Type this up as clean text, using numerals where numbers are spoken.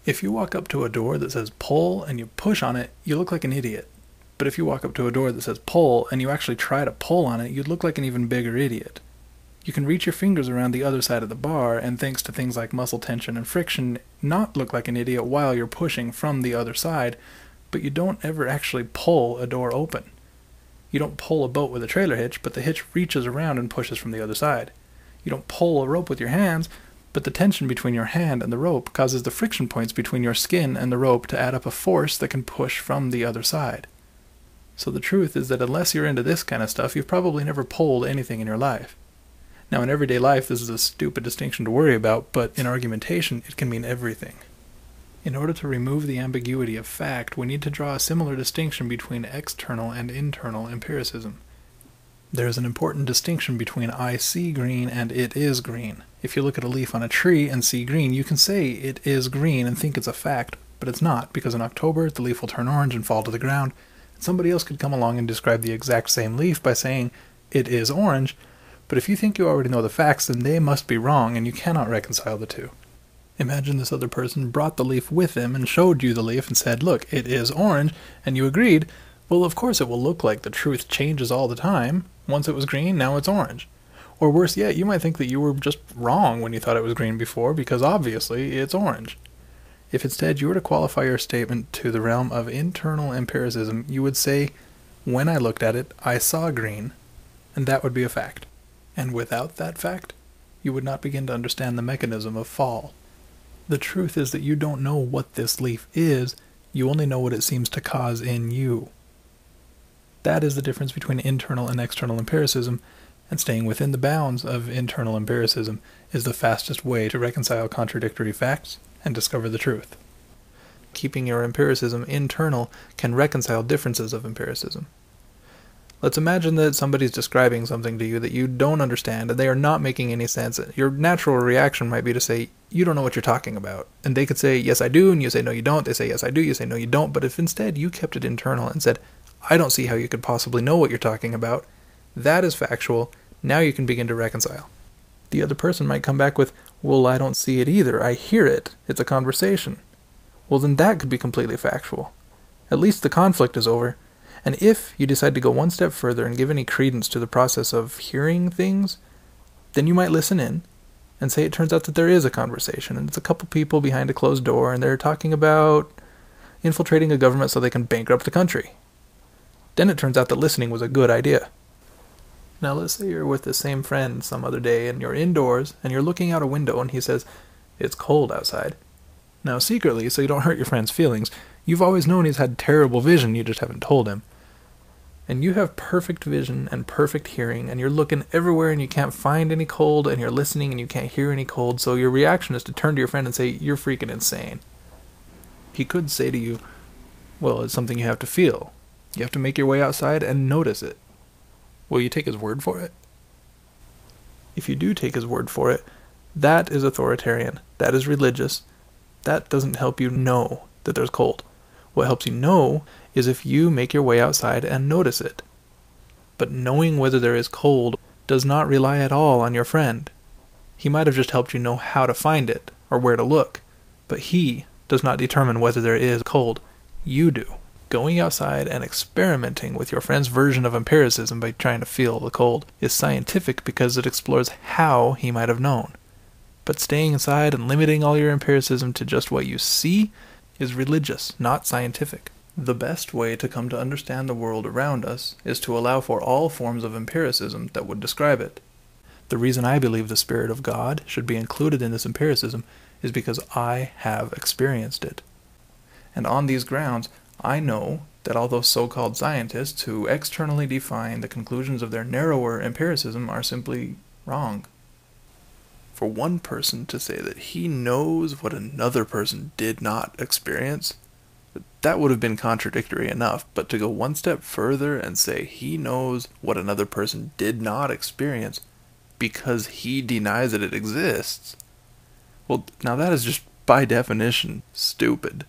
If you walk up to a door that says pull and you push on it, you look like an idiot. But if you walk up to a door that says pull and you actually try to pull on it, you'd look like an even bigger idiot. You can reach your fingers around the other side of the bar and, thanks to things like muscle tension and friction, not look like an idiot while you're pushing from the other side, but you don't ever actually pull a door open. You don't pull a boat with a trailer hitch, but the hitch reaches around and pushes from the other side. You don't pull a rope with your hands, but the tension between your hand and the rope causes the friction points between your skin and the rope to add up a force that can push from the other side. So the truth is that unless you're into this kind of stuff, you've probably never pulled anything in your life. Now, in everyday life, this is a stupid distinction to worry about, but in argumentation, it can mean everything. In order to remove the ambiguity of fact, we need to draw a similar distinction between external and internal empiricism. There is an important distinction between I see green and it is green. If you look at a leaf on a tree and see green, you can say it is green and think it's a fact, but it's not, because in October, the leaf will turn orange and fall to the ground. Somebody else could come along and describe the exact same leaf by saying it is orange, but if you think you already know the facts, then they must be wrong, and you cannot reconcile the two. Imagine this other person brought the leaf with him and showed you the leaf and said, look, it is orange, and you agreed. Well, of course it will look like the truth changes all the time. Once it was green, now it's orange. Or worse yet, you might think that you were just wrong when you thought it was green before, because obviously it's orange. If instead you were to qualify your statement to the realm of internal empiricism, you would say, when I looked at it, I saw green, and that would be a fact. And without that fact, you would not begin to understand the mechanism of fall. The truth is that you don't know what this leaf is, you only know what it seems to cause in you. That is the difference between internal and external empiricism, and staying within the bounds of internal empiricism is the fastest way to reconcile contradictory facts and discover the truth. Keeping your empiricism internal can reconcile differences of empiricism. Let's imagine that somebody's describing something to you that you don't understand and they are not making any sense. Your natural reaction might be to say, you don't know what you're talking about. And they could say, yes I do, and you say, no you don't. They say, yes I do, you say, no you don't. But if instead you kept it internal and said, I don't see how you could possibly know what you're talking about, that is factual. Now you can begin to reconcile. The other person might come back with, well, I don't see it either. I hear it. It's a conversation. Well, then that could be completely factual. At least the conflict is over. And if you decide to go one step further and give any credence to the process of hearing things, then you might listen in and say it turns out that there is a conversation, and it's a couple people behind a closed door, and they're talking about infiltrating a government so they can bankrupt the country. Then it turns out that listening was a good idea. Now let's say you're with the same friend some other day, and you're indoors, and you're looking out a window, and he says, it's cold outside. Now secretly, so you don't hurt your friend's feelings, you've always known he's had terrible vision, you just haven't told him. And you have perfect vision and perfect hearing, and you're looking everywhere and you can't find any cold, and you're listening and you can't hear any cold, so your reaction is to turn to your friend and say, you're freaking insane. He could say to you, well, it's something you have to feel. You have to make your way outside and notice it. Will you take his word for it? If you do take his word for it, that is authoritarian, that is religious. That doesn't help you know that there's cold. What helps you know is if you make your way outside and notice it. But knowing whether there is cold does not rely at all on your friend. He might have just helped you know how to find it or where to look, but he does not determine whether there is cold. You do. Going outside and experimenting with your friend's version of empiricism by trying to feel the cold is scientific because it explores how he might have known. But staying inside and limiting all your empiricism to just what you see is religious, not scientific. The best way to come to understand the world around us is to allow for all forms of empiricism that would describe it. The reason I believe the Spirit of God should be included in this empiricism is because I have experienced it. And on these grounds, I know that all those so-called scientists who externally define the conclusions of their narrower empiricism are simply wrong. For one person to say that he knows what another person did not experience, that would have been contradictory enough, but to go one step further and say he knows what another person did not experience because he denies that it exists, well, now that is just by definition stupid.